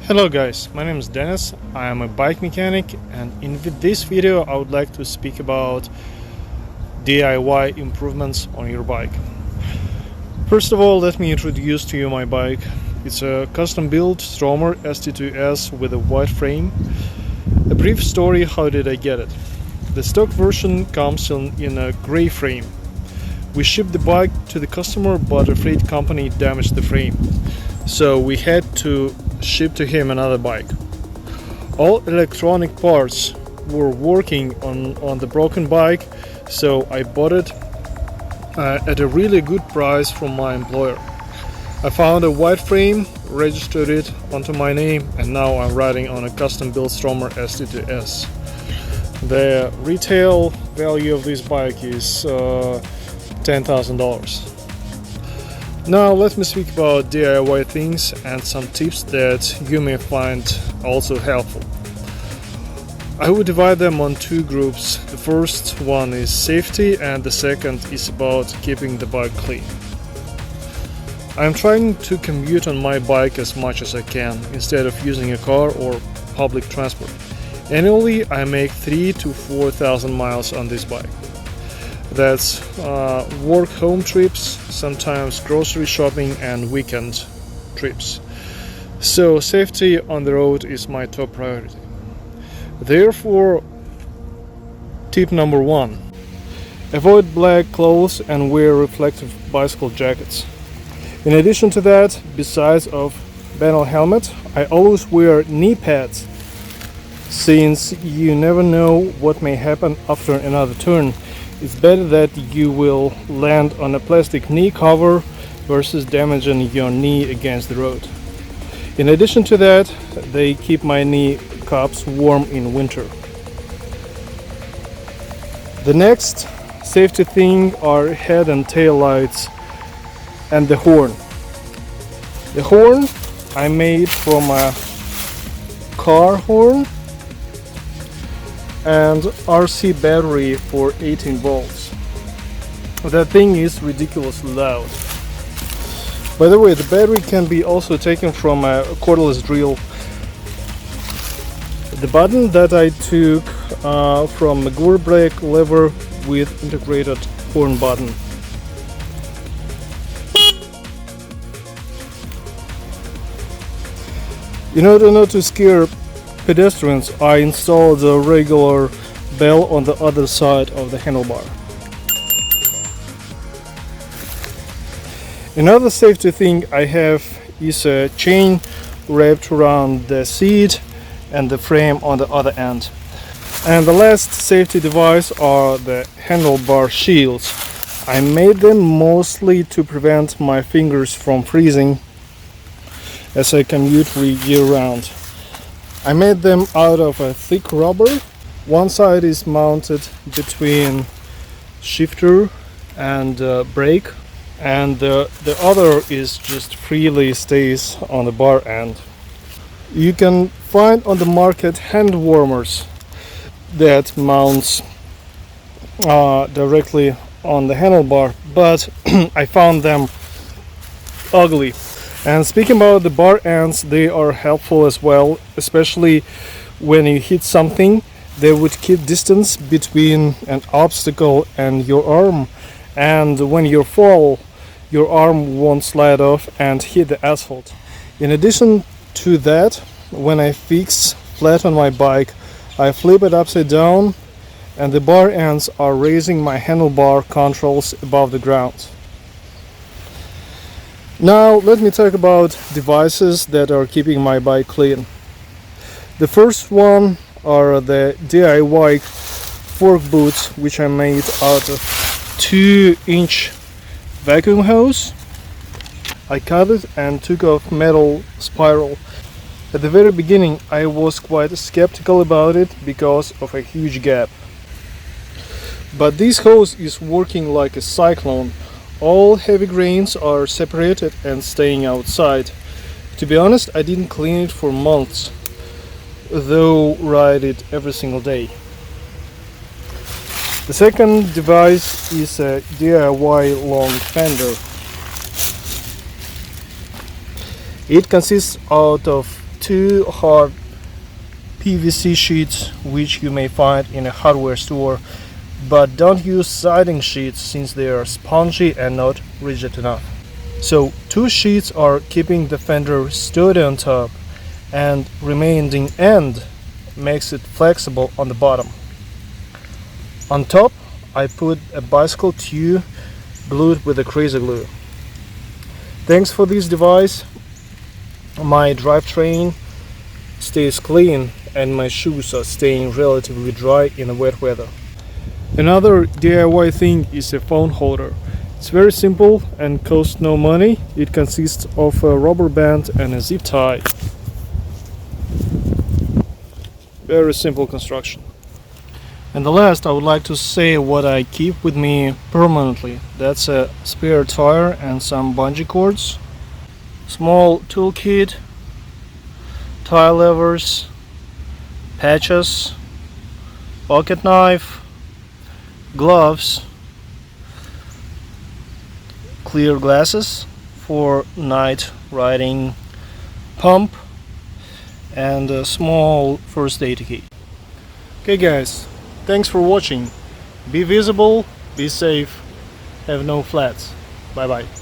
Hello guys, my name is Dennis. I am a bike mechanic, and in this video I would like to speak about DIY improvements on your bike. First of all, let me introduce to you my bike. It's a custom built Stromer ST2S with a white frame. A brief story, how did I get it? The stock version comes in a gray frame. We shipped the bike to the customer, but a freight company damaged the frame, so we had to ship to him another bike. All electronic parts were working on the broken bike, so I bought it at a really good price from my employer. I found a white frame, registered it onto my name, and now I'm riding on a custom built Stromer ST2S. The retail value of this bike is $10,000. Now let me speak about DIY things and some tips that you may find also helpful. I would divide them on two groups. The first one is safety and the second is about keeping the bike clean. I'm trying to commute on my bike as much as I can instead of using a car or public transport. Annually I make 3,000 to 4,000 miles on this bike. That's work-home trips, sometimes grocery shopping and weekend trips. So safety on the road is my top priority. Therefore, tip number 1. Avoid black clothes and wear reflective bicycle jackets. In addition to that, besides of banal helmet, I always wear knee pads, since you never know what may happen after another turn. It's better that you will land on a plastic knee cover versus damaging your knee against the road. In addition to that, they keep my knee cups warm in winter. The next safety thing are head and tail lights and the horn. The horn I made from a car horn and RC battery for 18 volts. That thing is ridiculously loud. By the way, the battery can be also taken from a cordless drill. The button that I took from a gear brake lever with integrated horn button. In order not to scare pedestrians, I installed a regular bell on the other side of the handlebar. Another safety thing I have is a chain wrapped around the seat and the frame on the other end. And the last safety device are the handlebar shields. I made them mostly to prevent my fingers from freezing as I commute year round. I made them out of a thick rubber. One side is mounted between shifter and brake, and the other is just freely stays on the bar end. You can find on the market hand warmers that mounts directly on the handlebar, but I found them ugly. And speaking about the bar ends, they are helpful as well, especially when you hit something. They would keep distance between an obstacle and your arm, and when you fall, your arm won't slide off and hit the asphalt. In addition to that, when I fix flat on my bike, I flip it upside down and the bar ends are raising my handlebar controls above the ground. Now let me talk about devices that are keeping my bike clean. The first one are the DIY fork boots, which I made out of 2-inch vacuum hose. I cut it and took off metal spiral. At the very beginning I was quite skeptical about it because of a huge gap. But this hose is working like a cyclone. All heavy grains are separated and staying outside. To be honest, I didn't clean it for months, though ride it every single day. The second device is a DIY long fender. It consists out of 2 hard PVC sheets which you may find in a hardware store, but don't use siding sheets since they are spongy and not rigid enough. So 2 sheets are keeping the fender sturdy on top, and remaining end makes it flexible on the bottom. On top I put a bicycle tube glued with a crazy glue. Thanks for this device, my drivetrain stays clean and my shoes are staying relatively dry in the wet weather. Another DIY thing is a phone holder. It's very simple and costs no money. It consists of a rubber band and a zip tie. Very simple construction. And the last, I would like to say what I keep with me permanently. That's a spare tire and some bungee cords, small toolkit, tie levers, patches, pocket knife, gloves, clear glasses for night riding, pump, and a small first aid kit. Okay guys, thanks for watching. Be visible, be safe, have no flats. Bye bye.